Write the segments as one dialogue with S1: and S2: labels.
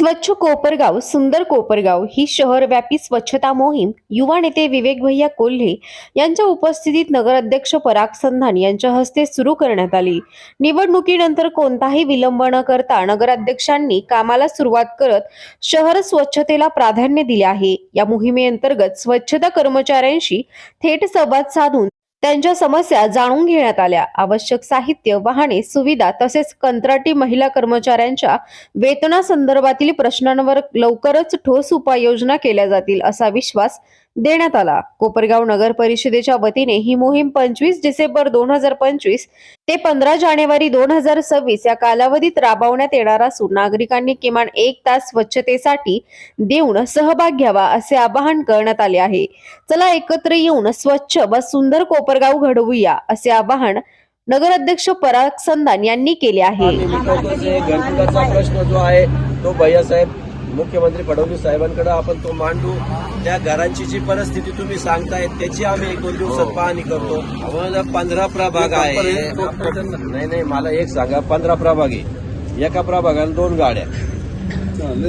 S1: स्वच्छ कोपरगाव सुंदर कोपरगाव ही शहरव्यापी स्वच्छता मोहीम युवा नेते विवेक भैया कोल्हे यांच्या उपस्थितीत नगराध्यक्ष पराग संधान यांच्या हस्ते सुरू करण्यात आली। निवडणुकीनंतर कोणताही विलंब न करता नगराध्यक्षांनी कामाला सुरुवात करत शहर स्वच्छतेला प्राधान्य दिले आहे। या मोहिमेअंतर्गत स्वच्छता कर्मचाऱ्यांशी थेट संवाद साधून त्यांच्या समस्या जाणून घेण्यात आल्या। आवश्यक साहित्य, वाहने, सुविधा तसेच कंत्राटी महिला कर्मचाऱ्यांच्या वेतनासंदर्भातील प्रश्नांवर लवकरच ठोस उपाययोजना केल्या जातील असा विश्वास देण्यात आला। कोपरगाव नगर परिषदेच्या वतीने ही मोहीम 25 डिसेंबर 2025 ते 15 जानेवारी 2026 या कालावधीत राबवण्यात येणार असून नागरिकांनी किमान 1 तास स्वच्छतेसाठी देऊन सहभाग घ्यावा असे आवाहन करण्यात आले आहे। चला एकत्र येऊन स्वच्छ व सुंदर कोपरगाव घडवूया असे आवाहन नगराध्यक्ष पराग संधान यांनी केले आहे।
S2: घरकुलाचा प्रश्न जो आहे तो भैयासाहेब मुख्यमंत्री फडणवीस साहेबांकडे आपण तो मांडू। त्या घरांची जी परिस्थिती तुम्ही सांगताय त्याची आम्ही 1-2 दिवसात पाहणी करतो। 15 प्रभाग आहे। नाही मला एक सांगा, 15 प्रभाग आहे, एका प्रभागाला 2 गाड्या,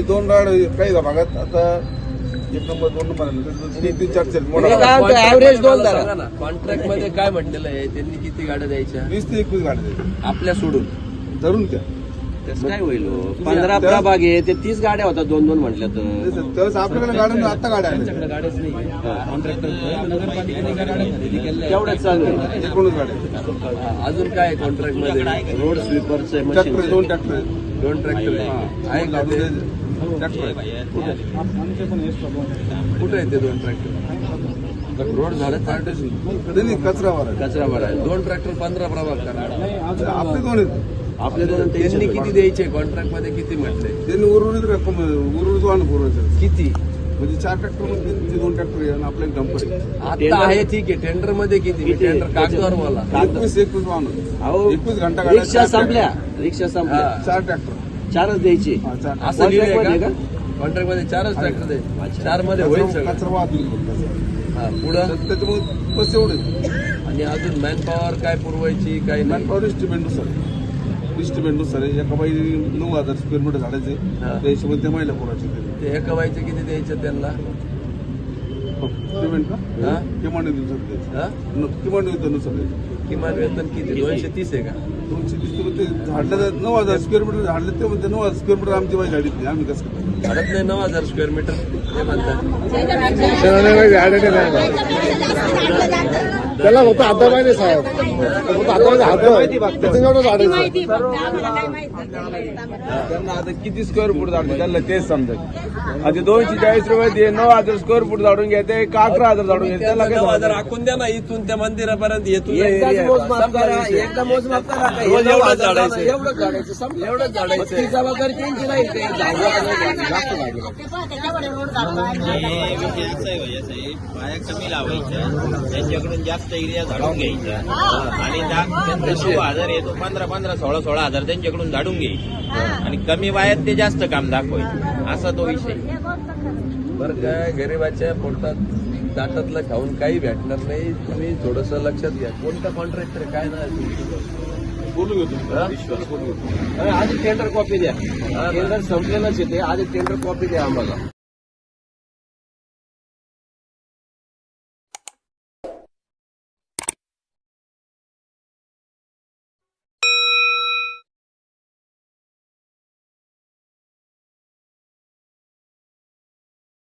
S3: 2 गाड्या काही भागात आता 1 नंबर 2 नंबर
S2: ऍव्हरेज 2 धरा ना। कॉन्ट्रॅक्ट मध्ये काय म्हटलेलं आहे, त्यांनी किती गाड्या द्यायच्या?
S3: 20 ते 21 गाड्या द्यायच्या
S2: आपल्या सोडून
S3: धरून त्या।
S2: त्याच काय होईल? 15 प्रभाग आहे, ते 30 गाड्या होतात 2-2 म्हटल्या तर
S3: त्यावेळेस आपल्याकडे गाड्या आता गाड्या आल्या
S2: गाड्याच नाही। तेवढ्याच चालू आहे
S3: 19 गाड्या।
S2: अजून काय कॉन्ट्रॅक्ट मध्ये? रोड स्वीपरचे मशीन,
S3: ट्रॅक्टर 2 ट्रॅक्टर आहेत,
S2: 2 ट्रॅक्टर आहे का? ते
S3: ट्रॅक्टर आहेत।
S2: कुठे आहे ते 2 ट्रॅक्टर? रोड झालं
S3: त्यांनी कचरावर आहे,
S2: कचरावर आहे। 2 ट्रॅक्टर 15 प्रभाग करणार
S3: आपले 2 आहेत।
S2: आपले 2 त्यांनी किती द्यायचे? कॉन्ट्रॅक्ट मध्ये किती म्हटले?
S3: त्यांनी उर्वरित रक्कम उर्वरित वाहन पुरवायचं
S2: किती?
S3: म्हणजे 4 ट्रॅक्टर मध्ये 2 ट्रॅक्टर आहे आणि आपल्या डंपर आहे।
S2: आता आहे ठीक आहे, टेंडर मध्ये किती? टेंडर कागदावर मला
S3: 21 वाहन, 21 घंटा गाड्या,
S2: रिक्षा संपल्या, रिक्षा संपल्या।
S3: 4 ट्रॅक्टर
S2: 4च द्यायचे
S3: चार.
S2: असं लिहिलंय का? कॉन्ट्रॅक्ट मध्ये 4च ट्रॅक्टर द्यायचे, 4 मध्ये होईल सगळं।
S3: कचरा वाहतूक
S2: पुढं
S3: त्याच्यामुळे बस एवढे।
S2: आणि अजून मॅन पॉवर काय पुरवायची काय नाही?
S3: मॅनपॉवर इस्टिमेंटनुसार एका बाई 9,000 स्क्वेअर मीटर झाडायचे, त्या हिशोबाने त्या महिला पुरायचे
S2: ते एका बाईचे किती द्यायचं त्यांना
S3: पेमेंट का? किमान वेतनानुसार द्यायचं।
S2: किमान वेतन किती? 230 आहे का?
S3: 230 ते झाडलं 9,000 स्क्वेअर मीटर झाडलं ते म्हणजे 9,000 स्क्वेअर मीटर आमची बाई झाडीत नाही, आम्ही कसं
S2: झाडत नाही 9,000 स्क्वेअर मीटर ते म्हणतात।
S3: त्याला फक्त हात माहिती साहेब, फक्त हात माहिती त्यांना आता किती स्क्वेअर फूट झाडते त्यांना तेच समजत। आता 240 रुपये ते 9,000 स्क्वेअर फूट झाडून घ्यायचे का 11,000 झाडून घ्यायचे? त्याला
S2: 9,000 आखून द्या ना, इथून त्या मंदिरापर्यंत येतो
S3: एकदा मोजमाप करा,
S2: एवढंच झाडायचं,
S3: एवढंच झाडायचं,
S2: एवढंच झाडायचं।
S3: ती जबाबदारी त्यांची नाही, ते
S4: पाया कमी लावायच्या, त्यांच्याकडून जास्त एरिया झाडून घ्यायचा आणि त्यांचा 9,000 येतो, 15,000, 16,000 त्यांच्याकडून झाडून घ्यायचे आणि कमी वायात ते जास्त काम दाखवायचे, असा तो विषय।
S2: बरं काय, गरिबाच्या पोटात ताटातलं खाऊन काही भेटणार नाही, तुम्ही थोडस लक्षात घ्या। कोणता कॉन्ट्रॅक्टर काय नाही
S3: बोलून घेतो
S2: विश्वास? आधी टेंडर कॉपी द्या, टेंडर संपलेलंच येते, आधी टेंडर कॉपी द्या आम्हाला।